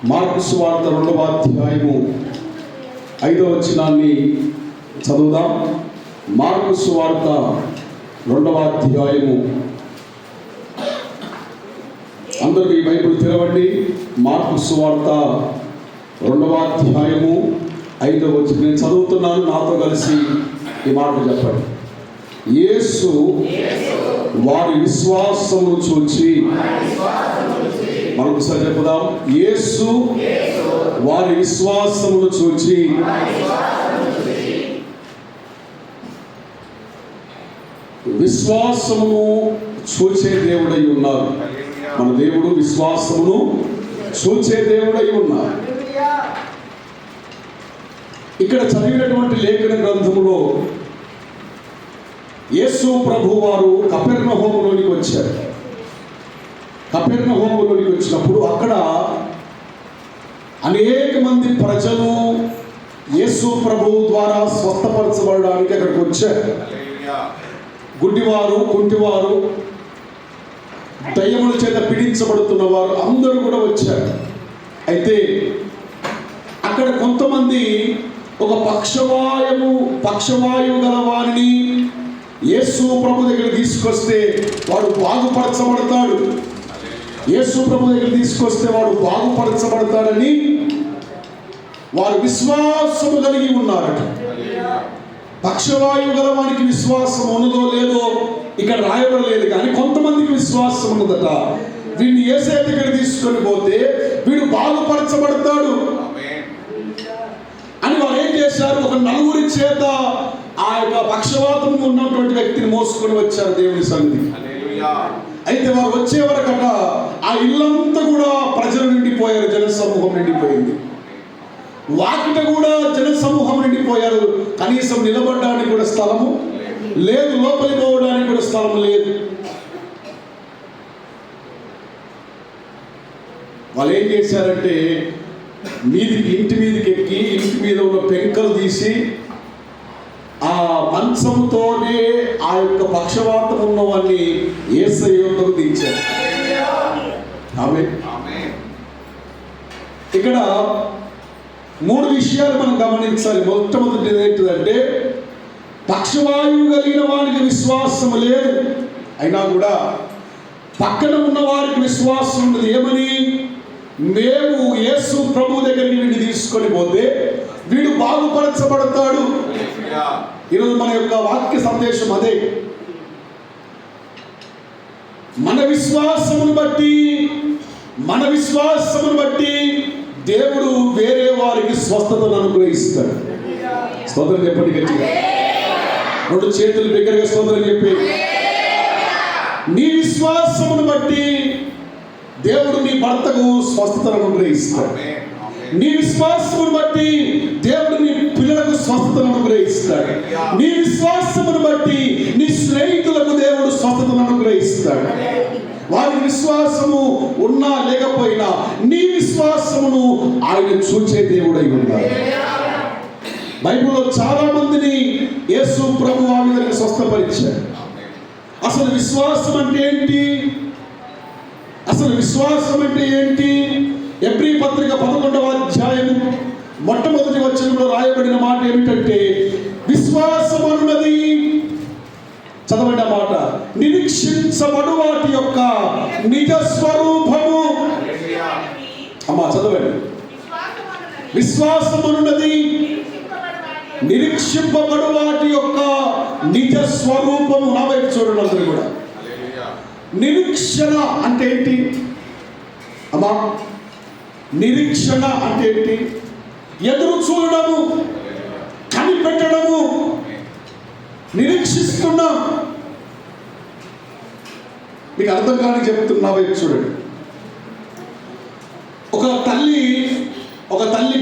Mark సువార్త 2వ అధ్యాయము 5వ వచనాన్ని చదువుదాం. మార్కు సువార్త 2వ అధ్యాయము, అందరూ ఈ బైబిల్ తెరవండి. మార్కు సువార్త 2వ అధ్యాయము 5వ వచనం నేను చదువుతున్నాను, నాతో కలిసి ఈ మాట చెప్పండి. యేసు వారి విశ్వాసమును చూచి, మరొకసారి చెప్పుదాం. యేసు వారి విశ్వాసమును చూచి విశ్వాసమును చూచే దేవుడై ఉన్నారు. మన దేవుడు విశ్వాసమును చూచే దేవుడై ఉన్నారు. ఇక్కడ చదివినటువంటి లేఖన గ్రంథములో యేసు ప్రభు వారు కపెర్నహూములోనికి వచ్చారు. కపెర్నహూములోనికి వచ్చినప్పుడు అక్కడ అనేక మంది ప్రజలు యేసు ప్రభువు ద్వారా స్వస్థపరచబడడానికి అక్కడికి వచ్చారు. గుడ్డివారు, కుంటివారు, దయ్యముల చేత పీడించబడుతున్న వారు అందరూ కూడా వచ్చారు. అయితే అక్కడ కొంతమంది ఒక పక్షవాయువు గల వారిని యేసు ప్రభు దగ్గర తీసుకొస్తే వాడు బాగుపరచబడతాడు, యేసు ప్రభు దగ్గర తీసుకొస్తే వాడు బాగుపరచబడతాడని వారు విశ్వాసము కలిగి ఉన్నారట. పక్షవాయువు గల వానికి విశ్వాసం ఉన్నదో లేదో ఇక్కడ రాయడం లేదు, కానీ కొంతమందికి విశ్వాసం ఉన్నదట. వీడిని యేసయ్య దగ్గర తీసుకొని పోతే వీడు బాగుపరచబడతాడు అని వారు ఏం చేశారు, ఒక నలుగురి చేత ఆ యొక్క పక్షవాతం ఉన్నటువంటి వ్యక్తిని మోసుకొని వచ్చారు దేవుని సన్నిధికి. అయితే వారు వచ్చే వరకట ఆ ఇల్లంతా కూడా ప్రజలు నిండిపోయారు, జన సమూహం నిండిపోయింది. వాకిట కూడా జన సమూహం నిండిపోయారు. కనీసం నిలబడడానికి కూడా స్థలము లేదు, లోపలికి పోవడానికి కూడా స్థలం లేదు. వాళ్ళు ఏం చేశారంటే ఇంటి మీదకి ఎక్కి ఇంటి మీద ఉన్న పెంకలు తీసి ఆ మంచంతోనే ఆ యొక్క పక్షవాతం ఉన్న వాడిని యేసయ్య యొద్దకు దించారు. ఆమేన్. ఇక్కడ 3 విషయాలు మనం గమనించాలి. మొట్టమొదటిది ఏంటిదంటే, పక్షవాయువు కలిగిన వారికి విశ్వాసం లేదు, అయినా కూడా పక్కన ఉన్న వారికి విశ్వాసం ఉన్నది. ఏమని? మేము యేసు ప్రభు దగ్గరికి వీడిని తీసుకొని పోతే వీడు బాగుపరచబడతాడు. ఈరోజు మన యొక్క వాక్య సందేశం అదే. మన విశ్వాసమును బట్టి దేవుడు వేరే వారికి స్వస్థతను అనుగ్రహిస్తాడు. స్తోత్రం చెప్పండి గట్టిగా, 2 చేతులు బిగ్గరగా స్తోత్రం చెప్పి. నీ విశ్వాసమును బట్టి దేవుడు నీ భర్తకు స్వస్థతను అనుగ్రహిస్తాడు. నీ విశ్వాసమును బట్టి దేవుడు నీ పిల్లలకు స్వస్థతను అనుగ్రహిస్తాడు. నీ విశ్వాసమును బట్టి నీ స్నేహితులకు దేవుడు స్వస్థతను అనుగ్రహిస్తాడు. వారి విశ్వాసము ఉన్నా లేకపోయినా నీ విశ్వాసమును ఆయన చూచే దేవుడై ఉన్నాడు. బైబిల్లో చాలా మందిని యేసు ప్రభు ఆ విధంగా స్వస్థపరిచాడు. అసలు విశ్వాసం అంటే ఏంటి? ఎబ్రీ పత్రిక 11వ అధ్యాయము మొట్టమొదటి వచనంలో రాయబడిన మాట ఏమిటంటే, విశ్వాసం అన్నది, చదవండి ఆ మాట, నిరీక్షించబడు వాటి యొక్క నిజ స్వరూపము. అమ్మా చదవండి. విశ్వాసం అన్నది నిరీక్షింపబడు వాటి యొక్క నిజ స్వరూపము. నా వైపు చూడండి అందరూ కూడా. నిరీక్షణ అంటే ఏంటి అమ్మా? నిరీక్షణ అంటే ఏంటి? ఎదురు చూడడము, కనిపెట్టడము, నిరీక్షిస్తున్నాం. మీకు అర్థం కాని చెప్తున్నా, వైపు చూడండి. ఒక తల్లి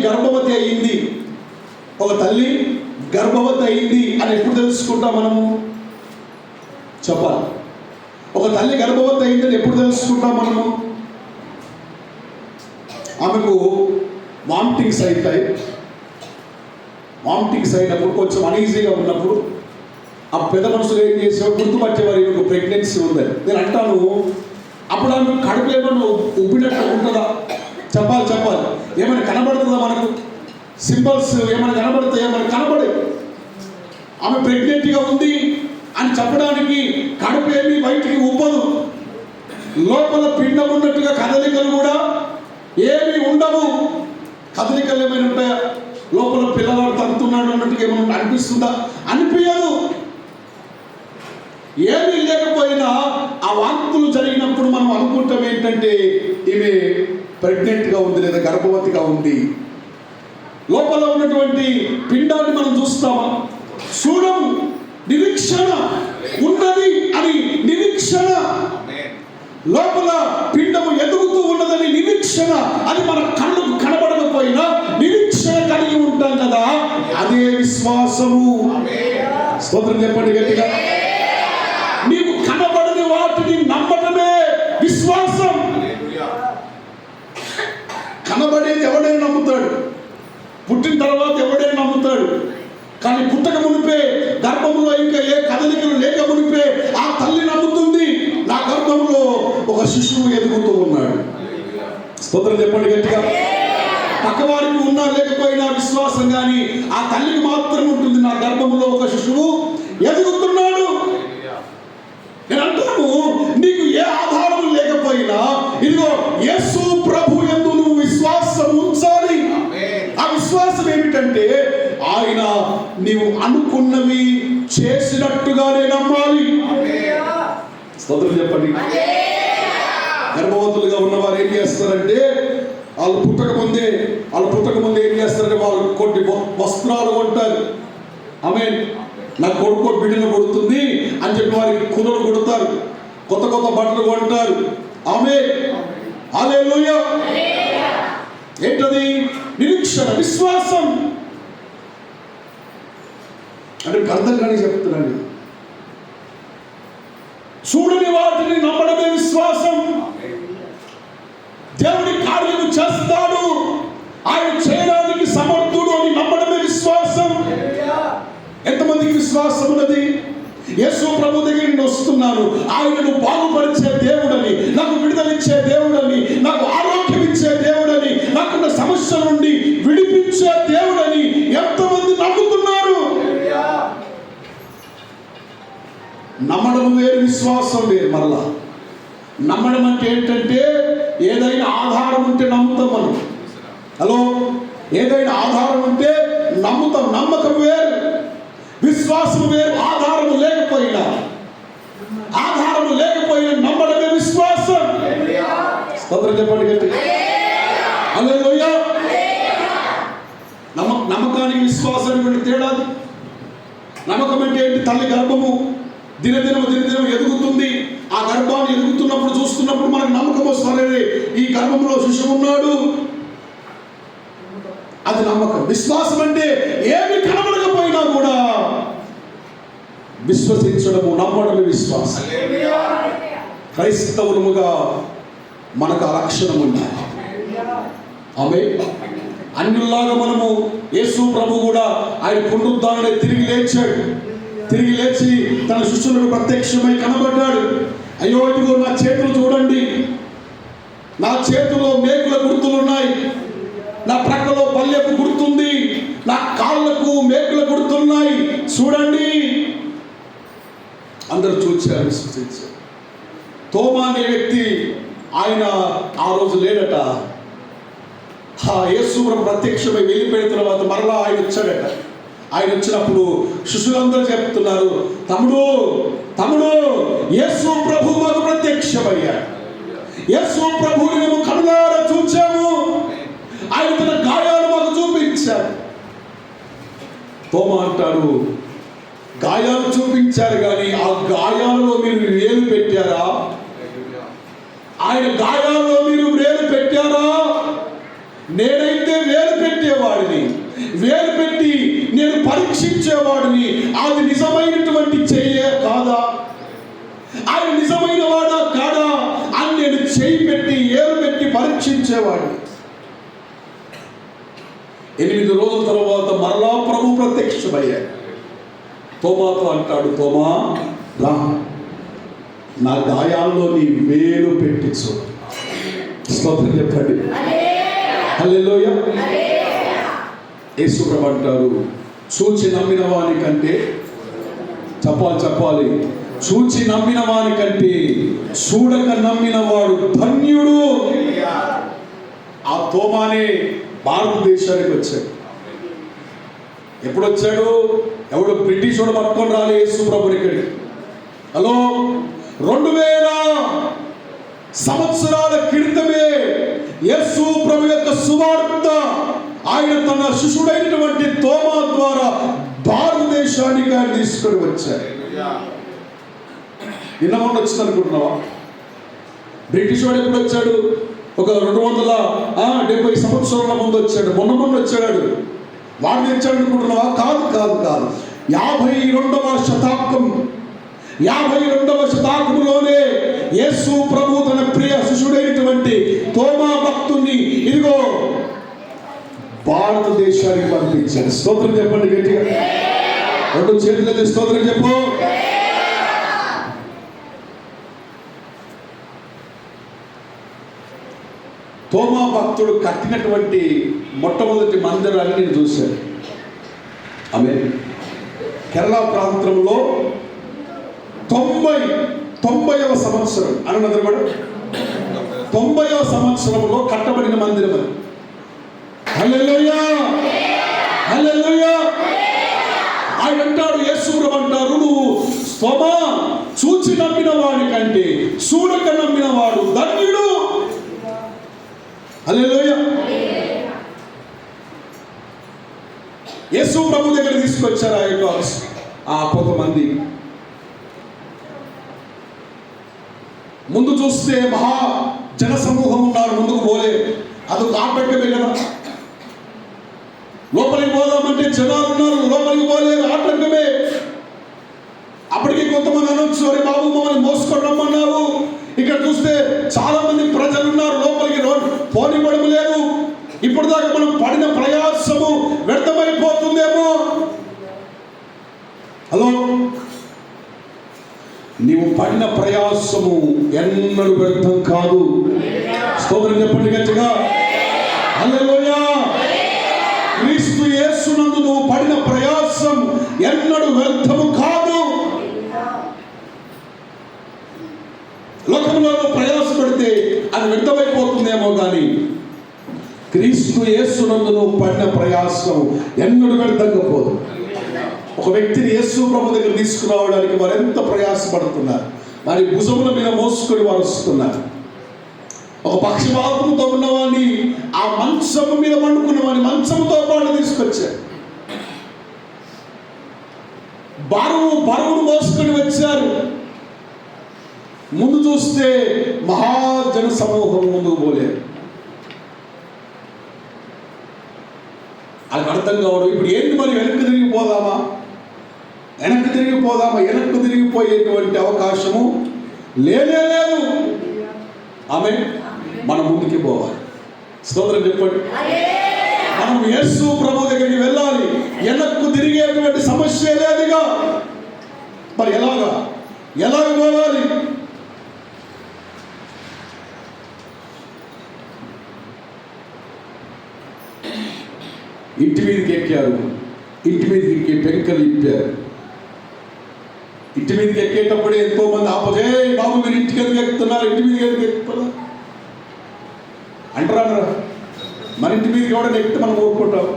గర్భవతి అయింది అని ఎప్పుడు తెలుసుకుంటాం మనము? చెప్పాలి. ఒక తల్లి గర్భవతి అయిందని ఎప్పుడు తెలుసుకుంటాం మనము? ఆమెకు వామిటింగ్స్ అవుతాయి. వామిటింగ్స్ అయినప్పుడు, కొంచెం అనీజీగా ఉన్నప్పుడు ఆ పెద్ద మనుషులు ఏం చేసేవారు, గుర్తుపట్టేవారు ఈమెకు ప్రెగ్నెన్సీ ఉందని. నేను అంటాను, అప్పుడు ఆమె కడుపు ఏమన్నా ఉబ్బినట్టు ఉంటుందా? చెప్పాలి. ఏమైనా కనబడుతుందా మనకు? సింబల్స్ ఏమైనా కనబడతాయి? ఏమైనా కనబడే. ఆమె ప్రెగ్నెంట్గా ఉంది అని చెప్పడానికి కడుపు ఏమీ బయటికి ఉబ్బదు, లోపల పిండం ఉన్నట్టుగా కదలికలు కూడా ఏమీ ఉండవు. కదలికలు ఏమైనా ఉంటాయా? లోపల పిల్లవాడు తగ్గుతున్నాడు అన్నట్టుగా ఏమైనా అనిపిస్తుందా? అనిపించదు. ఏమీ లేకపోయినా ఆ వాంతులు జరిగినప్పుడు మనం అనుకుంటాం ఏంటంటే ఈమె ప్రెగ్నెంట్గా ఉంది లేదా గర్భవతిగా ఉంది. లోపల ఉన్నటువంటి పిండాన్ని మనం చూస్తామా? చూడము. నిరీక్షణ ఉన్నది అని నిరీక్షణ, లోపల పిండము ఎదుగుతూ ఉన్నదని నిరీక్షణ, అది మన కళ్ళకు కనబడకపోయినా నిరీక్షణ కలిగి ఉంటాం కదా, అదే విశ్వాసము. స్తోత్రం చెప్పండి గట్టిగా. నీకు కనబడని వాటిని నమ్మటమే విశ్వాసం. కనబడేది ఎవడైనా నమ్ముతాడు, పుట్టిన తర్వాత ఎవడైనా నమ్ముతాడు. కానీ పుట్టక మునిపే, గర్భంలో ఇంకా ఏ కదలికలు లేక మునిపే ఆ తల్లి నమ్ముతుంది, నా గర్భంలో ఒక శిశువు ఎదుగుతూ ఉన్నాడు. స్తోత్రం చెప్పండి గట్టిగా. పక్కవారికి ఉన్నా లేకపోయినా విశ్వాసం కానీ ఆ తల్లికి మాత్రం ఉంటుంది, నా గర్భంలో ఒక శిశువు ఎదుగుతున్నాడు. నేను అంటాను, నీకు ఏ ఆధారం లేకపోయినా ఇదిగో యేసు ప్రభు యందు నువ్వు విశ్వాసం ఉంచాలి. ఆ విశ్వాసం ఏమిటంటే ఆయన నీవు అనుకున్నవి చేసినట్టుగానే నమ్మాలి. స్తోత్రం చెప్పండి. గర్భవతులుగా ఉన్నవారు ఏం చేస్తారంటే వాళ్ళు పుట్టక ముందే ఏం చేస్తారంటే వాళ్ళు కొన్ని వస్త్రాలు కొంటారు. ఆమేన్. నా కొడుకు బిడ్డను కొడుతుంది అని చెప్పి వారికి కుదరు కొడతారు, కొత్త కొత్త బట్టలు కొంటారు. ఆమేన్. హల్లెలూయా. ఏంటది? నిరీక్షణ, విశ్వాసం. అంటే అర్థం కానీ చెప్తున్నాను, చూడని వాటిని నమ్మడమే విశ్వాసం. దేవుడి కార్యము చేస్తాడు, ఆయన చేయడానికి సమర్థుడు అని నమ్మడమే విశ్వాసం. ఎంతమందికి విశ్వాసం ఉన్నది? యేసు ప్రభు దగ్గర నేను వస్తున్నాను, ఆయనను బాగుపరిచే దేవుడని, నాకు విడుదలిచ్చే దేవుడని, నాకు ఆరోగ్యం ఇచ్చే దేవుడని, నాకున్న సమస్య నుండి విడిపించే దేవుడని ఎంతమంది నమ్ముతున్నారు? నమ్మడం వేరు, విశ్వాసం వేరు. మరలా నమ్మడం అంటే ఏంటంటే ఏదైనా ఆధారం ఉంటే నమ్ముతాం మనం. హలో, ఏదైనా ఆధారం ఉంటే నమ్ముతాం. నమ్మకం వేరు, విశ్వాసం వేరు. ఆధారం లేకపోయినా నమ్మడమే విశ్వాసం. స్తోత్రం చెప్పండి గట్టి. హల్లెలూయా. నమ్మకానికి విశ్వాసానికి తేడాది. నమ్మకం అంటే ఏంటి? తల్లి గర్భము దినదినము ఎదుగుతుంది. ఆ గర్భాన్ని ఎదుగుతున్నప్పుడు చూస్తున్నప్పుడు మనకు నమ్మకం వస్తుంది, ఈ గర్భంలో శిశువు ఉన్నాడు. అది నమ్మకం. విశ్వాసం అంటే ఏమి కనబడకపోయినా కూడా విశ్వసించడము, నమ్మడమే విశ్వాసం. క్రైస్తవులముగా మనకు ఆ లక్షణం ఉంది. ఆమేన్. అన్యుల్లాగా మనము, యేసు ప్రభు కూడా ఆయన పునరుద్ధారణే తిరిగి లేచి తన శిష్యులకు ప్రత్యక్షమై కనబడ్డాడు. అయ్యో, ఇదిగో నా చేతులు చూడండి, నా చేతిలో మేకుల గుర్తులు ఉన్నాయి, నా ప్రక్కలో పల్లెపు గుర్తుంది, నా కాళ్ళకు మేకుల గుర్తున్నాయి, చూడండి. అందరూ చూచారు, విశ్వసించారు. తోమా అనే వ్యక్తి, ఆయన ఆ రోజు లేడట. యేసు ప్రభు ప్రత్యక్షమై వెళ్ళిపోయిన తర్వాత మరలా ఆయన వచ్చాడట. ఆయన వచ్చినప్పుడు శిష్యులందరూ చెప్తున్నారు, తమ్ముడు యేసు ప్రభు మాకు ప్రత్యక్షమయ్యాడు, యేసు ప్రభువుని మేము కనులారా చూచాము, ఆయన తన గాయాలు మాకు చూపించారు. తోమా అంటాడు, గాయాలు చూపించారు కానీ ఆ గాయాలలో మీరు వేలు పెట్టారా? ఆయన గాయాలలో మీరు వేలు పెట్టారా? నేనైతే వేలు పెట్టేవాడిని, వేలు పెట్టి నేను పరీక్షించేవాడిని. అది నిజమైనటువంటి చెయ్య కాదా? ఆయన నిజమైన వాడా కాదా అని నేను చెయ్యి పెట్టి ఏలు పెట్టి పరీక్షించేవాడిని. 8 రోజుల తర్వాత మరలా ప్రభు ప్రత్యక్షమయ్యాడు. తోమాతో అంటాడు, తోమా రా, నా గాయాల్లో నీ వేలు పెట్టి చూడు. స్తోత్రం చెప్పండి. హల్లెలూయా. యేసు ప్రభు అంటారు, చూచి నమ్మిన వాని కంటే, చెప్పాలి, చూచి నమ్మిన వాని కంటే చూడక నమ్మిన వాడు ధన్యుడు. ఆ తోమానే భారతదేశానికి వచ్చాడు. ఎప్పుడు వచ్చాడు? ఎవడు బ్రిటిష్ వాడు పట్టుకొని రాలే యేసు ప్రభుని ఇక్కడికి. హలో, 2000 సంవత్సరాల క్రితమే యేసు ప్రభు యొక్క సువార్త ఆయన తన శిష్యుడైనటువంటి తోమా ద్వారా భారతదేశానికి ఆయన తీసుకొని వచ్చారు. నిన్న మొన్న వచ్చింది అనుకుంటున్నావా? బ్రిటిష్ వాడు ఎప్పుడు వచ్చాడు? ఒక 270 సంవత్సరాల ముందు వచ్చాడు. మొన్న వచ్చాడు. వాడు తెచ్చాడు అనుకుంటున్నావా? కాదు. 52వ శతాబ్దంలోనే యేసు ప్రభు తన ప్రియ శిష్యుడైనటువంటి తోమా భక్తుని ఇదిగో భారతదేశానికి పంపించాడు. స్తోత్రం చెప్పండి గట్టిగా, 2 చేతులెత్తి స్తోత్రం చెప్పు. తోమా భక్తుడు కట్టినటువంటి మొట్టమొదటి మందిరాన్ని నేను చూశాను. ఆమె కేరళ ప్రాంతంలో 90వ సంవత్సరం అన్నది కూడా 90వ సంవత్సరంలో కట్టబడిన మందిరం అది. హల్లెలూయా, హల్లెలూయా. ఆయన అంటాడు, యేసు ప్రభు అంటారు, నువ్వు తోమా చూచి నమ్మిన వాడి కంటే చూడక నమ్మిన వాడు ధన్యుడు. హల్లెలూయా. యేసు ప్రభు దగ్గర తీసుకొచ్చారు ఆ కొంతమంది. ముందు చూస్తే మహా జన సమూహం ఉన్నారు, ముందుకు పోలే. అదొక ఆటంకమే కదా. లోపలికి పోదామంటే జనాలు ఉన్నారు, లోపలికి పోలేదు, ఆటంకమే. అప్పటికి కొంతమంది అనొచ్చు, అరే బాబు మమ్మల్ని మోసుకొని రమ్మన్నావు. ఇక్కడ చూస్తే చాలా మంది ప్రజలు ఉన్నారు, లోపలికి పోనివ్వడం లేదు. ఇప్పటిదాకా మనం పడిన ప్రయాసము వ్యర్థమైపోతుందేమో. హలో, నీవు పడిన ప్రయాసము ఎన్నడూ వ్యర్థం కాదు. స్తోత్రం చెప్పండి గట్టిగా. హల్లెలూయా. క్రీస్తు యేసునందు నువ్వు పడిన ప్రయాసం ఎన్నడూ వ్యర్థము కాదు. లోకంలో ప్రయాస పెడితే అది వ్యర్థమైపోతుందేమో కానీ క్రీస్తు యేసునందు నువ్వు పడిన ప్రయాసం ఎన్నడూ వ్యర్థంగా పోదు. ఒక వ్యక్తిని యేసు ప్రభు దగ్గర తీసుకురావడానికి వారు ఎంత ప్రయాసపడుతున్నారు. వారి భుజముల మీద మోసుకొని వారు వస్తున్నారు. ఒక పక్షపాతంతో ఉన్నవాడిని, ఆ మంచము మీద పండుకున్న వాడిని మంచంతో పాటు తీసుకొచ్చారు. బరువును మోసుకొని వచ్చారు. ముందు చూస్తే మహాజన సమూహం ముందుకు పోలేదు. అది అర్థం కావడం. ఇప్పుడు ఏంటి మరి? వెనక్కి తిరిగిపోదామా? వెనక్కి తిరిగిపోయేటువంటి అవకాశము లేదు. ఆమె మనం ముందుకి పోవాలి. స్తోత్రం చెప్పండి. మనం యేసు ప్రభు దగ్గరికి వెళ్ళాలి. వెనక్కు తిరిగేటువంటి సమస్య లేదుగా. మరి ఎలాగ పోవాలి? ఇంటి మీదకి ఎక్కారు. ఇంటి మీదకి ఎక్కి పెంకలు ఇప్పారు. ఇంటి మీదకి ఎక్కేటప్పుడే ఎంతో మంది ఆపదే, బాబు మీరు ఇంటికి ఎందుకు ఎక్కుతున్నారు, ఇంటి మీదకి ఎందుకు ఎక్కుతున్నారు అంటారా? మన ఇంటి మీదకి ఎవడని ఎక్కితే మనం ఊరుకుంటాం.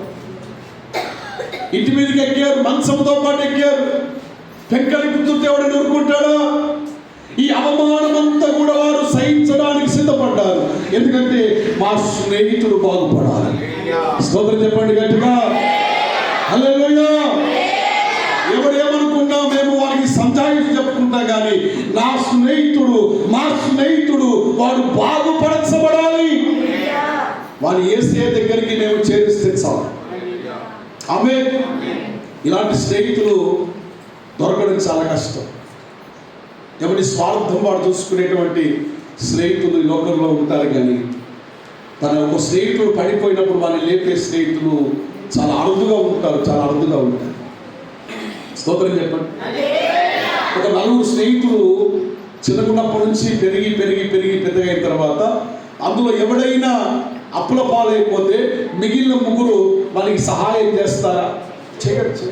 ఇంటి మీదకి ఎక్కారు, మంచంతో పాటు ఎక్కారు. పెంకలు ఇప్పుతుంటే ఎవడని ఊరుకుంటాడా? ఈ అవమానం అంతా కూడా వారు సహించడానికి సిద్ధపడ్డారు. ఎందుకంటే మా స్నేహితుడు బాగుపడాలి. స్తోత్రం చెప్పండి గట్టిగా. హల్లెలూయా. ఎవరేమనుకున్నా మేము వారికి సంజాయిషి చెప్పుకుంటా కానీ మా స్నేహితుడు వాడు బాగుపరచబడాలి. వాని యేసే దగ్గరికి మేము చేరిస్తే చాలు. ఆమేన్. ఇలాంటి స్నేహితులు దొరకడం చాలా కష్టం. ఎవరి స్వార్థం వాడు చూసుకునేటువంటి స్నేహితులు ఈ లోకంలో ఉంటారు కానీ తన ఒక స్నేహితుడు పడిపోయినప్పుడు వారిని లేపే స్నేహితులు చాలా అరుదుగా ఉంటారు. స్తోత్రం చెప్పండి. ఒక 4 స్నేహితులు చిన్నకున్నప్పటి నుంచి పెరిగి పెద్దగా అయిన తర్వాత అందులో ఎవడైనా అప్పుల పాలైపోతే మిగిలిన ముగ్గురు వానికి సహాయం చేస్తారా? చేయచ్చు.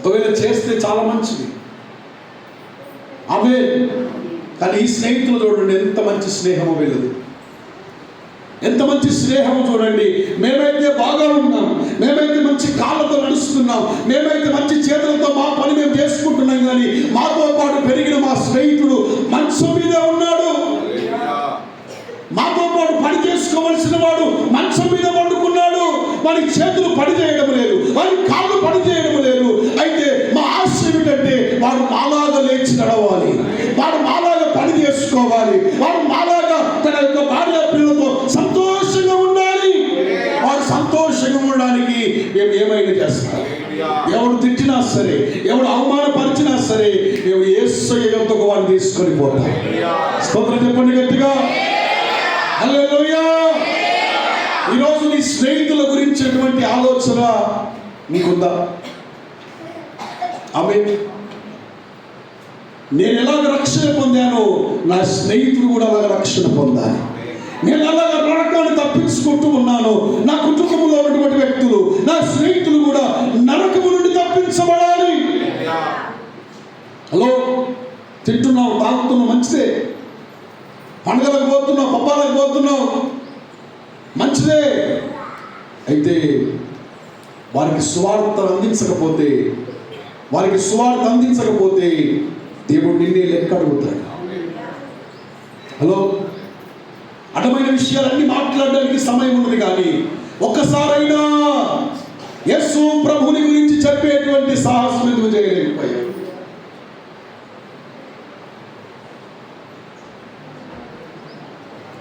ఒకవేళ చేస్తే చాలా మంచిది. అవే కానీ ఈ స్నేహితులు చూడండి, ఎంత మంచి స్నేహము వీళ్ళది, ఎంత మంచి స్నేహం చూడండి. మేమైతే బాగా ఉన్నాం, మేమైతే మంచి కాళ్ళతో నడుస్తున్నాం, మేమైతే మంచి చేతులతో మా పని మేము చేసుకుంటున్నాం, కానీ మాతో పాటు పెరిగిన మా స్నేహితుడు మంచం మీదే ఉన్నాడు. మాతో పాటు పని చేసుకోవలసిన వాడు మంచం మీద వండుకున్నాడు. వాడి చేతులు పని చేయడం లేదు, వాడి కాళ్ళు పని చేయడం లేదు. అయితే మా ఆశ ఏమిటంటే వాడు మాలాగా లేచి నడవాలి, వాడు మాలాగా పని చేసుకోవాలి, వాడు మాలాగా తన యొక్క భార్య పిల్లలతో సంతోషంగా ఉండాలి. వాడు సంతోషంగా ఉండడానికి మేము ఏమైనా చేస్తాం. ఎవడు తిట్టినా సరే, ఎవడు అవమానపరిచినా సరే, మేము యేసయ్యతో వాడిని తీసుకొని పోతాం. స్తోత్రం చెప్పండి గట్టిగా. హల్లెలూయా. ఈరోజు నీ స్నేహితుల గురించి ఎటువంటి ఆలోచన నీకుందా? ఆమేన్. నేను ఎలాగ రక్షణ పొందానో నా స్నేహితుడు కూడా అలాగ రక్షణ పొందాలి. నేను అలాగ నరకాన్ని తప్పించుకుంటూ ఉన్నాను, నా కుటుంబంలో ఉన్నటువంటి వ్యక్తులు, నా స్నేహితులు కూడా నరకము నుండి తప్పించబడాలి. హలో, తింటున్నావు, తాగుతున్నావు, మంచిదే. పండుగలకు పోతున్నావు, పబ్బాలకు పోతున్నావు, మంచిదే. అయితే వారికి సువార్త అందించకపోతే, దేవుడు నిన్నే లెక్క అడుగుతాడు. హలో, అడ్డమైన విషయాలన్నీ మాట్లాడడానికి సమయం ఉన్నది, కానీ ఒక్కసారైనా యేసు ప్రభుని గురించి చెప్పేటువంటి సాహసం ఎందుకు చేయలేకపోయాడు?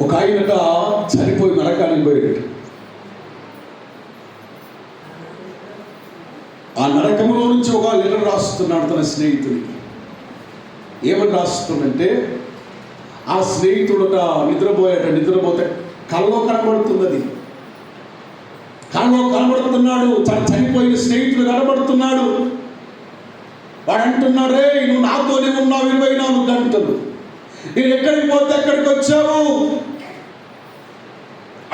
ఒక ఆయనట చనిపోయి నరకానికి పోయాడు. ఆ నరకంలో నుంచి ఒక లెటర్ రాస్తున్నాడు తన స్నేహితుడికి. ఏమని రాస్తుందంటే, ఆ స్నేహితుడట నిద్రపోతే కళ్ళలో కనబడుతుంది, అది కళ్ళలో కనబడుతున్నాడు, చనిపోయిన స్నేహితుడు కనబడుతున్నాడు. వాడు అంటున్నాడు, రే నువ్వు నాతోనే ఉన్నావు 24 గంటలు, నేను ఎక్కడికి పోతే ఎక్కడికి వచ్చావు,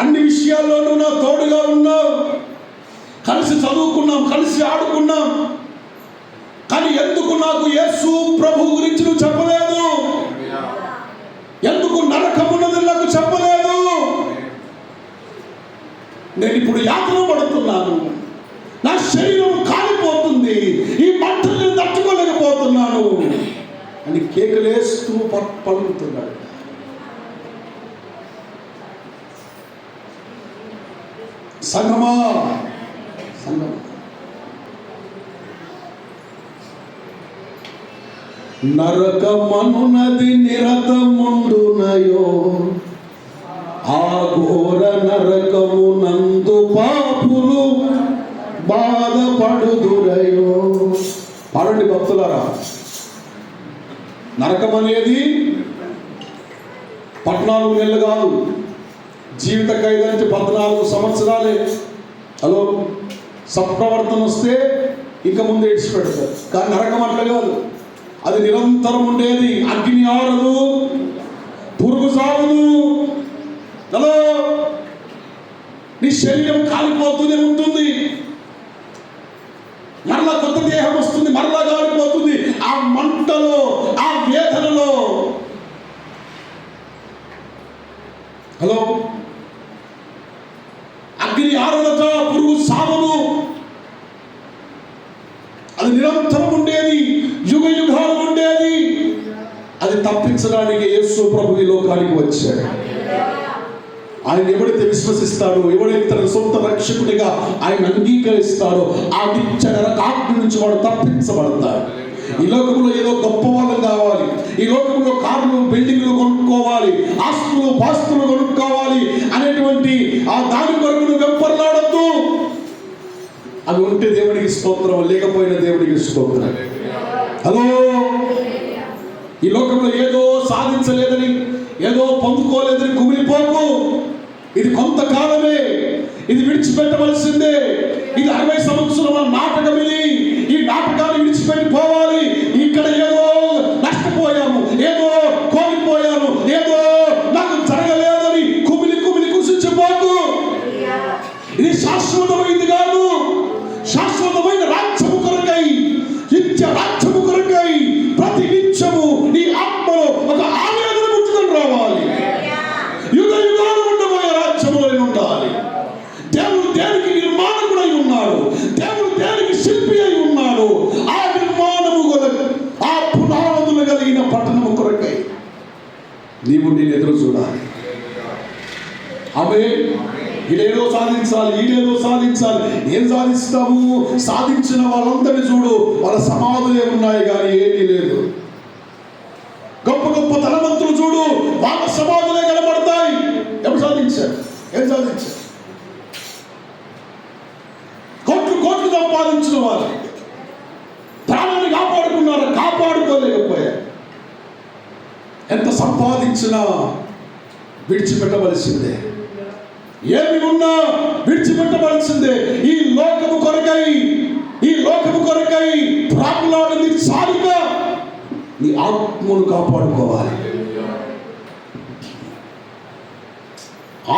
అన్ని విషయాల్లోనూ నా తోడుగా ఉన్నావు, కలిసి చదువుకున్నాం, కలిసి ఆడుకున్నాం, కానీ ఎందుకు నాకు యేసు ప్రభు గురించి నువ్వు చెప్పలేదు? ఎందుకు నరకమున్నది నాకు చెప్పలేదు? నేను ఇప్పుడు యాతన పడుతున్నాను, నా శరీరం కాలిపోతుంది, ఈ మంటల్ని తట్టుకోలేకపోతున్నాను అని కేకలేస్తూ పలుకుతున్నాడు. సంగమా, నరకమనునది నిరతముండునయో, ఆ ఘోర నరకము నందు పాపులు బాధపడుదురయో. పాడండి భక్తులారా. నరకం అనేది 14 నెలలు కాదు, జీవిత ఖైదు అంటే 14 సంవత్సరాలే. హలో, సత్ప్రవర్తన వస్తే ఇంకా ముందు ఏడ్చిపెడతారు, కానీ నరకం అట్లా కాదు, అది నిరంతరం ఉండేది. అగ్ని ఆరదు, పురుగు సాగదు. హలో, నీ శరీరం కాలిపోతూనే ఉంటుంది, మరలా కొత్త దేహం వస్తుంది, మరలా కాలిపోతుంది. ఆ మంటలో, ఆ వేదనలో. హలో, అగ్ని ఆరదట, పురుగు సాగదు, అది నిరంతరం ఉండేది, యుగ యుగాలు ఉండేది. అది తప్పించడానికి యేసు ప్రభు ఈ లోకానికి వచ్చాడు. ఆయన ఎవడైతే విశ్వసిస్తాడో, ఎవడైతే తన సొంత రక్షకుడిగా ఆయన అంగీకరిస్తాడో, ఆ నిత్య నరకాగ్ని నుంచి వాడు తప్పించబడతాడు. ఈ లోకంలో ఏదో గొప్ప వాళ్ళం కావాలి, ఈ లోకంలో కార్లు, బిల్డింగ్లు కొనుక్కోవాలి, ఆస్తులు పాస్తులు కొనుక్కోవాలి అనేటువంటి ఆ దాని కొరకు వెంపర్లాడద్దు. అవి ఉంటే దేవుడికి స్తోత్రం, లేకపోయినా దేవుడికి స్తోత్రం. హలో, ఈ లోకంలో ఏదో సాధించలేదని, ఏదో పొందుకోలేదని కుమిలిపోకు. ఇది కొంతకాలమే, ఇది విడిచిపెట్టవలసిందే. ఇది 60 సంవత్సరాల నాటకం. ఈ నాటకాన్ని విడిచిపెట్టి పోవాలి. ఇక్కడ ఏదో నష్టపోయాము, ఏదో కోల్పోయాము, నీవు నేను ఎదురు చూడాలి. ఆమె ఈడేదో సాధించాలి, ఈడేదో సాధించాలి. ఏం సాధిస్తాము? సాధించిన వాళ్ళందరినీ చూడు, వాళ్ళ సమాధులే ఉన్నాయి కానీ ఏమీ లేదు. గొప్ప గొప్ప ధనవంతులు చూడు, వాళ్ళ సమాధులే కనబడతాయి. ఎవరు సాధించారు? ఏం సాధించారు? కోట్లు కోట్లు సంపాదించిన వారు ప్రాణాన్ని కాపాడుకున్నారు, కాపాడుకోలేకపోయారు. ఎంత సంపాదించినా విడిచిపెట్టవలసిందే. ఏమి ఉన్నా విడిచిపెట్టవలసిందే. ఈ లోకము కొరకై ప్రాకులాడింది చాలుగా నీ ఆత్మను కాపాడుకోవాలి.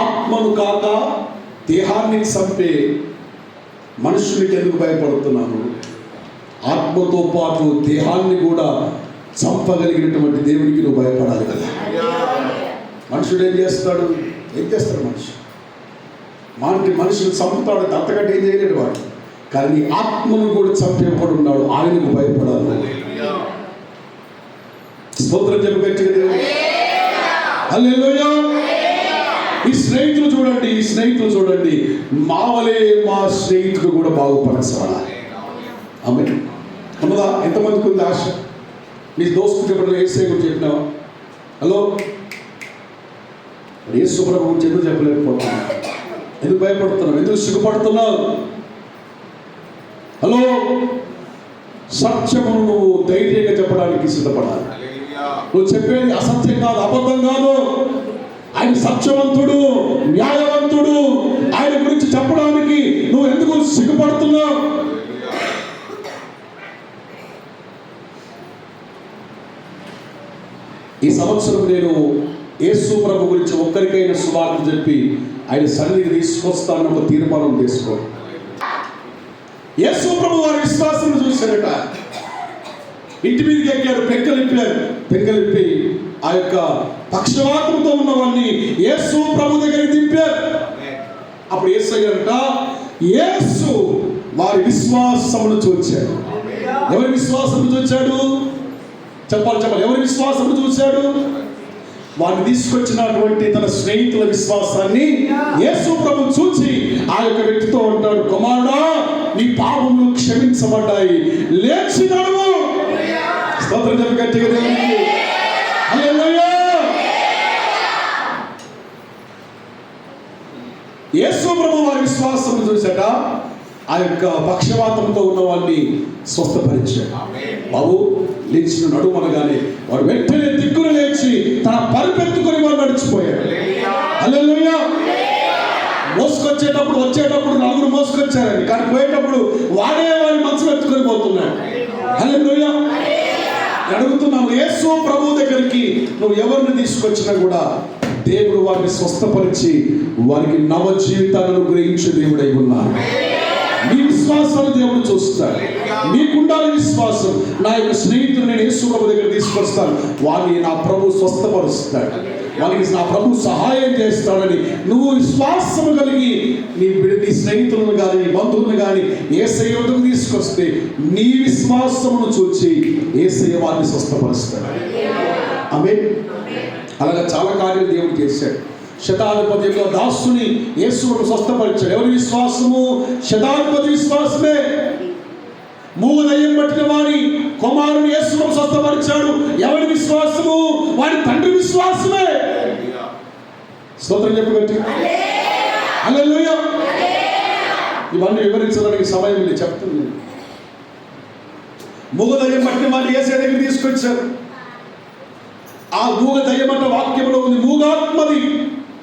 ఆత్మను కాక దేహాన్ని చంపే మనుషునికి ఎందుకు భయపడుతున్నాను? ఆత్మతో పాటు దేహాన్ని కూడా చంపగలిగినటువంటి దేవునికి నువ్వు భయపడాలి కదా. మనుషుడు ఏం చేస్తాడు? మనుషులు చంపుతాడు, అంతకంటే ఏం చేయలేడు వాడు. కానీ ఆత్మను కూడా చంపేవాడు ఉన్నాడు, ఆయనకు భయపడాలి. స్తోత్రం చెప్పి హల్లెలూయా. ఈ స్నేహితులు చూడండి, మావలే మా స్నేహితులు కూడా బాగుపరచాలి. ఆమె ఉన్నదా? ఎంతమందికి ఉంది ఆశ? నీ దోస్తుకి ఎప్పుడు ఏసై గురించి చెప్పినావా? హలో, యేసు ప్రభు గురించి ఎందుకు చెప్పలేకపోతున్నావు? ఎందుకు భయపడుతున్నావు? ఎందుకు సిగ్గుపడుతున్నావు? హలో, సత్యమును నువ్వు ధైర్యంగా చెప్పడానికి సిద్ధపడాలి. నువ్వు చెప్పేది అసత్యం కాదు, అబద్ధం కాదు. ఆయన సత్యవంతుడు, న్యాయవంతుడు. ఆయన గురించి చెప్పడానికి నువ్వు ఎందుకు సిగ్గుపడుతున్నావు? ఈ సంవత్సరం నేను యేసు ప్రభు గురించి ఒక్కరికైనా సువార్త చెప్పి ఆయన సన్నిధికి తీసుకొస్తానని ఒక తీర్మానం తీసుకో. యేసు ప్రభు వారి విశ్వాసం చూశారట. ఇంటి మీదకి ఎక్కారు, పెంకలిప్పి ఆ యొక్క పక్షవాతంతో ఉన్నవాడిని యేసు ప్రభు దగ్గరికి దింపారు. అప్పుడు యేసయ్యంట, యేసు వారి విశ్వాసమును చూచాడు. ఎవరి విశ్వాసము చూచాడు? చెప్పాలి. ఎవరి విశ్వాసము చూశాడు? వారిని తీసుకొచ్చినటువంటి తన స్నేహితుల విశ్వాసాన్ని యేసు ప్రభు చూచి ఆ యొక్క వ్యక్తితో అంటాడు, కుమారుడా, నీ పాపములు క్షమించబడ్డాయి, లేచి నడువు. స్తోత్రం చెప్పి గట్టిగా దేవునికి హల్లెలూయా. యేసు ప్రభు వారి విశ్వాసం చూశాక ఆ యొక్క పక్షవాతంతో ఉన్న వాడిని స్వస్థపరిచాడు. బాబు లేచిన నడుము అనగానే వాడు వెంటనే దిక్కున లేచి తన పరుపెత్తుకొని వాడు నడిచిపోయాడు. హల్లెలూయా. వచ్చేటప్పుడు నలుగురు మోసుకొచ్చారని, కానీ పోయేటప్పుడు వాడే వాడి మనసు ఎత్తుకొని పోతున్నాడు. హల్లెలూయా. అడుగుతున్నాము, యేసు ప్రభు దగ్గరికి నువ్వు ఎవరిని తీసుకొచ్చినా కూడా దేవుడు వారిని స్వస్థపరిచి వారికి నవ జీవితాలను గ్రహించే దేవుడై ఉన్నారు. నీ విశ్వాసాన్ని దేవుడు చూస్తాడు. నీకుండాలి విశ్వాసం. నా యొక్క స్నేహితుడు నేను యేసు ప్రభు దగ్గర తీసుకొస్తాను, వారిని నా ప్రభు స్వస్థపరుస్తాడు, వారికి నా ప్రభు సహాయం చేస్తాడని నువ్వు విశ్వాసం కలిగి నీ స్నేహితులను కానీ నీ బంధువులను కానీ యేసయ్య వద్దకు తీసుకొస్తే నీ విశ్వాసమును చూచి యేసయ్య వారిని స్వస్థపరుస్తాడు. ఆమేన్. అలాగా చాలా కార్యాలు దేవుడు చేశాడు. శతాధిపతి యొక్క దాసుని యేసును స్వస్థపరిచాడు. ఎవరి విశ్వాసము? శతాధిపతి విశ్వాసమే. మూగ దయ్యం పట్టిన వారి కుమారుని యేసును స్వస్థపరిచాడు. ఎవరి విశ్వాసము? వారి తండ్రి విశ్వాసమే. స్తోత్రం చెప్పగట్టి హల్లెలూయా. ఇవన్నీ వివరించడానికి సమయం ఉంది, చెప్తుంది. మూగ దయ్యం పట్టిన వారిని యేసు దగ్గర తీసుకొచ్చారు. ఆ మూగ దయ్యం అంటే వాక్యంలో ఉంది, మూగాత్మది.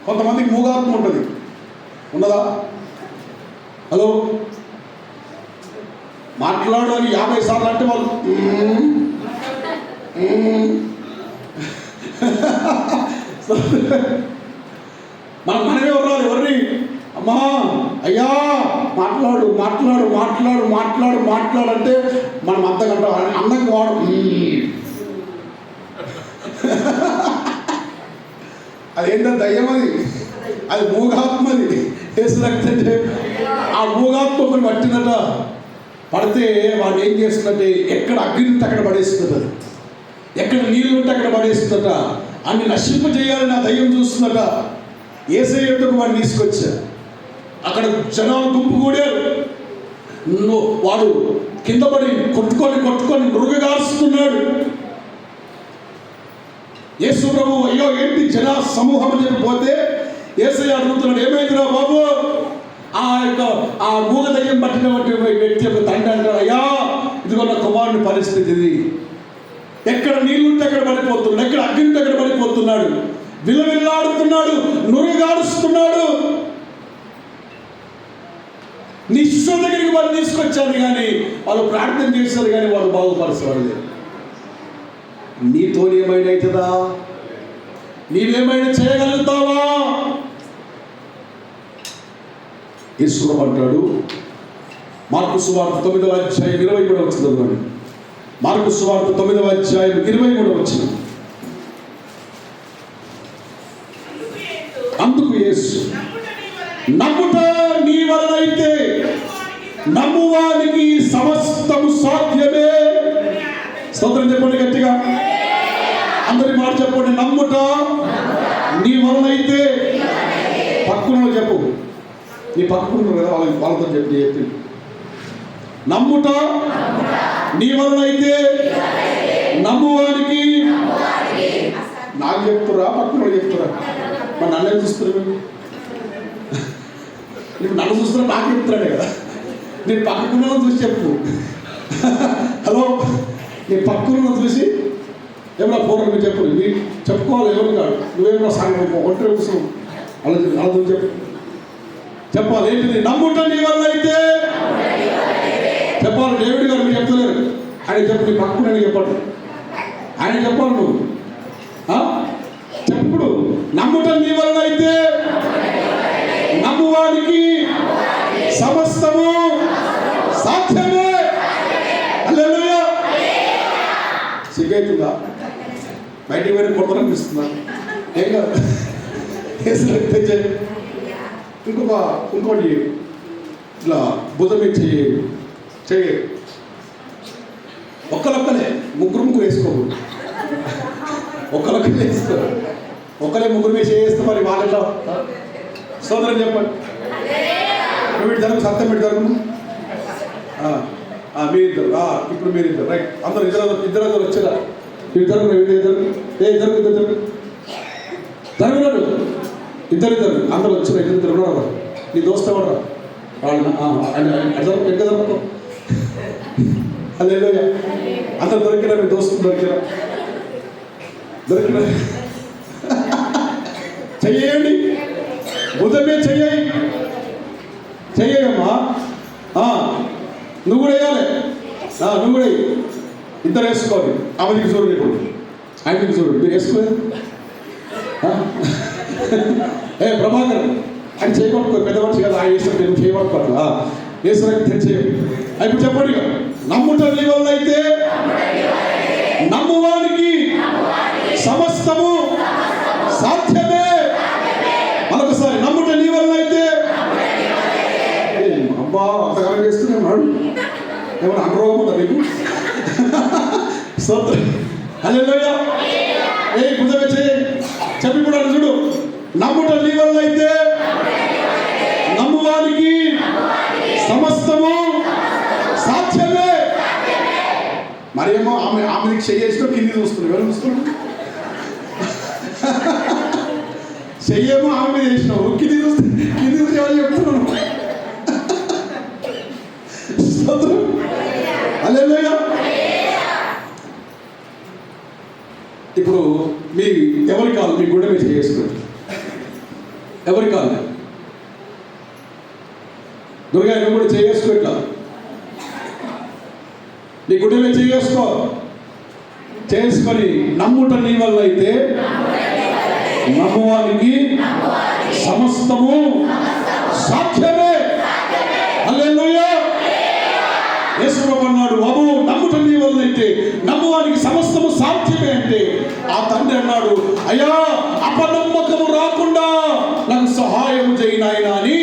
కొంతమందికి మూగాత్మ ఉంటుంది, ఉన్నదా? హలో, మాట్లాడు అని 50 సార్లు అంటే వాళ్ళు మనమే ఎవరు? ఎవరిని? అమ్మా, అయ్యా, మాట్లాడు మాట్లాడు మాట్లాడు మాట్లాడు మాట్లాడు అంటే మనం అంతకంట అందంగా వాడు. అదేంటో దయ్యం, అది మూగాత్మది. వేసినట్టే ఆ మూగాత్మని పట్టిందట. పడితే వాడు ఏం చేస్తుందంటే ఎక్కడ అగ్ని ఉంటే అక్కడ పడేస్తుందట, ఎక్కడ నీళ్ళు ఉంటే అక్కడ పడేస్తుందట. అన్ని నశింపజేయాలని ఆ దయ్యం చూస్తుందట. యేసయ్య యొద్దకు వాడిని తీసుకొచ్చా. అక్కడ జనాలు గుంపు కూడారు. వాడు కింద పడి కొట్టుకొని మృగగారుస్తున్నాడు. యేసు ప్రభు అయ్యో ఏంటి జన సమూహం అని పోతే యేసయ్య అడుగుతున్నాడు, ఏమైందిరా బాబు? ఆ మూగ దయ్యం పట్టినటువంటి వ్యక్తి యొక్క తండ్రి అంటాడు, అయ్యా ఇదిగో నా కుమారుని పరిస్థితి ఇది. ఎక్కడ నీళ్లుంటే అక్కడ పడిపోతున్నాడు, ఎక్కడ అగ్ని ఉంటే అక్కడ పడిపోతున్నాడు, విలవిల్లాడుతున్నాడు, నురుగాడుస్తున్నాడు. నీ శిష్యుల దగ్గరికి వాళ్ళు తీసుకొచ్చారు కానీ వాళ్ళు ప్రార్థన చేశారు కానీ వాళ్ళు బాగుపరచబడలేదు. నీతో ఏమైనా అవుతుందా? నీవేమైనా చేయగలుగుతావా? యేసు అంటాడు, మార్కు సువార్త 9వ అధ్యాయం 23వ వచనం. మార్కు సువార్త 9వ అధ్యాయం 23వ వచనం. అందుకు యేసు, నమ్ముట నీ వలనైతే నమ్మువానికి సమస్తము సాధ్యమే. స్తోత్రం చెప్పండి గట్టిగా, అందరి మాట చెప్పండి. నమ్ముట నీ వలనైతే. పక్కన చెప్పు, నీ పక్కన కదా వాళ్ళతో చెప్పి నమ్ముట నీ వలనైతే నమ్మువానికి. నాకు చెప్తురా పక్కన చెప్తురా? మరి నన్ను చూస్తున్నారు. ఇప్పుడు నన్ను చూస్తున్నా నాకు చెప్తున్నాడే కదా. నేను పక్కన చూసి చెప్పు. హలో, నీ పక్కన చూసి ఏమన్నా పూర్వం చెప్పు. మీరు చెప్పుకోవాలి, ఎవరు కాదు. నువ్వేమన్నా సాయం ఒంటరి కూర్చోం అలా చెప్పు, చెప్పాలి. ఏంటిది? నమ్ముట నీ వల్ల అయితే చెప్పాలి. డేవిడ్ గారు మీరు చెప్తలేరు, ఆయన చెప్పు. నీ పక్కన చెప్పండి, ఆయన చెప్పాలి. నువ్వు చెప్పుడు. నమ్ముట నీ వల్ల అయితే నమ్మువానికి సమస్తము సాధ్యమే. హల్లెలూయా. సిగ్గైతుందా? బయటికి పోయి కొడతారనిపిస్తుందా? ఏం కాదు, ఇంకోటి ఇట్లా భుజం చెయ్యి ఒక్కలొక్కలే, ముగ్గురు వేసుకోకూడదు. ఒక్కలొక్కలే వేసుకో, ఒక్కలే ముగ్గురు మీద చేస్తే మరి వాళ్ళలో సోదరం చెప్పండి. వీటి జరుగు, సత్యం వీటి జరుగు. మీరిద్దరు ఇప్పుడు మీరిద్దరు రైట్. అందరూ ఇద్దరు వచ్చారా? ఇవి జరుగు, ఇద్దరు జరుగునాడు. ఇద్దరు అందరూ వచ్చారు. ఇద్దరు ఉన్నారా? నీ దోస్త ఎవడరా? వాళ్ళు ఎక్క జరుపుకో. హల్లెలూయా. అందరు దొరికినా? మీ దోస్తు దొరికినా? చెయ్యండి, ఉదయమే చెయ్యమ్మా. నువ్వు కూడా వేయాలి, నువ్వు కూడా ఇద్దరు వేసుకోవాలి. ఆమెకి చూడండి, ఇప్పుడు ఆయనకి చూడండి. మీరు వేసుకోలేదు? ప్రభాకర్ ఆయన చేయబట్టుకో, పెద్ద మనిషి కదా, ఆయన వేస్తే నేను చేయబట్టుకోను. వేసిన తెచ్చేయండి. ఇప్పుడు చెప్పండి, నమ్ముట నీ వల్ల అయితే నమ్మువానికి సమస్తము సాధ్యమే. మరొకసారి, నమ్ముట నీ వల్ల అయితే. అబ్బా అంతకాలం చేస్తూనే ఉన్నాడు. ఏమన్నా అనురోగం ఉందా నీకు? స్తోత్రం. హల్లెలూయా. బుధమే చెప్పి కూడా చూడు. నమ్ముట నీ వల్ల అయితే నమ్మువానికి సమస్తము సాధ్యమే. మరేమో ఆమెకి చెయ్యేసినా కింది చూస్తున్నాడు. ఎవరు చూస్తున్నాడు? చెయ్యేమో ఆమె మీద వేసినావు, కింది చూస్తే ఎవరు చెప్తున్నాను? హల్లెలూయా. ఇప్పుడు మీ ఎవరి కాదు, మీ గుండె మీద చేసుకోండి. ఎవరి కాదు? దుర్గా నువ్వు కూడా చేసుకో. ఇట్లా నీ గుండె మీద చేసుకొని నమ్ముట నీ వల్ల అయితే నమ్మువానికి సమస్తము సాధ్యమే. హల్లెలూయా. యేసు ప్రభువు అన్నాడు, బాబు నమ్ముట నీ వల్ల అయితే నమ్మువానికి సమస్తము సాధ్యమే. అంటే ఆ తండ్రి అన్నాడు, అయ్యా అపనమ్మకము రాకుండా నాకు సహాయం చేయి నాయనా అని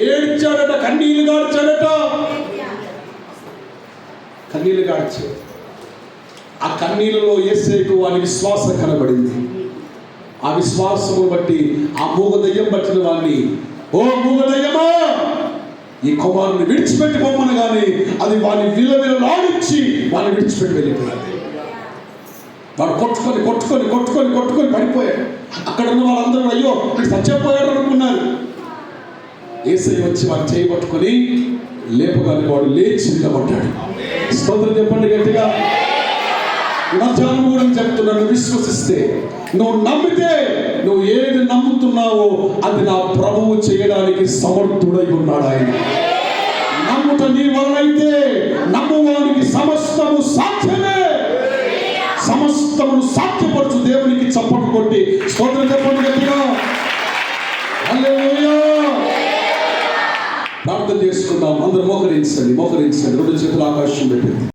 ఏడ్చాడట, కన్నీళ్లు గాడ్చాడట. కన్నీళ్లు గాడ్చాడు. ఆ కన్నీళ్ళలో యేసేకు వాని విశ్వాసం కనబడింది. ఆ విశ్వాసము బట్టి ఆ మూగ దయ్యం పట్టిన వాడిని, ఓ మూగ దయ్యమా ఈ కుమారుని విడిచిపెట్టి పోమని కానీ అది వాడిని విలవిలలాడించి వాడిని విడిచిపెట్టి వెళ్ళిపోయాడు. వాడు కొట్టుకొని పడిపోయాడు. అక్కడ ఉన్న వాళ్ళందరూ అయ్యో ఇక్కడ చచ్చిపోయాడు అనుకున్నారు. యేసయ్య వచ్చి వాడు చేయబట్టుకొని లేపగానే వాడు లేచి నిలబడ్డాడు. స్తోత్రం చెప్పండి గట్టిగా. మధ్యాహ్నం కూడా చెప్తున్నాను, విశ్వసిస్తే, నువ్వు నమ్మితే, నువ్వు ఏది నమ్ముతున్నావో అది నా ప్రభువు చేయడానికి సమర్థుడై ఉన్నాడు. ఆయన నమ్ముట నీ వలనైతే నమ్మువానికి సమస్తము సాధ్యమే. సమస్తమును సాధ్యపరచు దేవునికి చప్పట్లు కొట్టి స్తోత్రం చెప్పండి గట్టిగా. హల్లెలూయా. ప్రార్థన చేసుకుందాం. అందరూ మోకరించండి. రెండు చేతులు ఆకాశం పెట్టండి.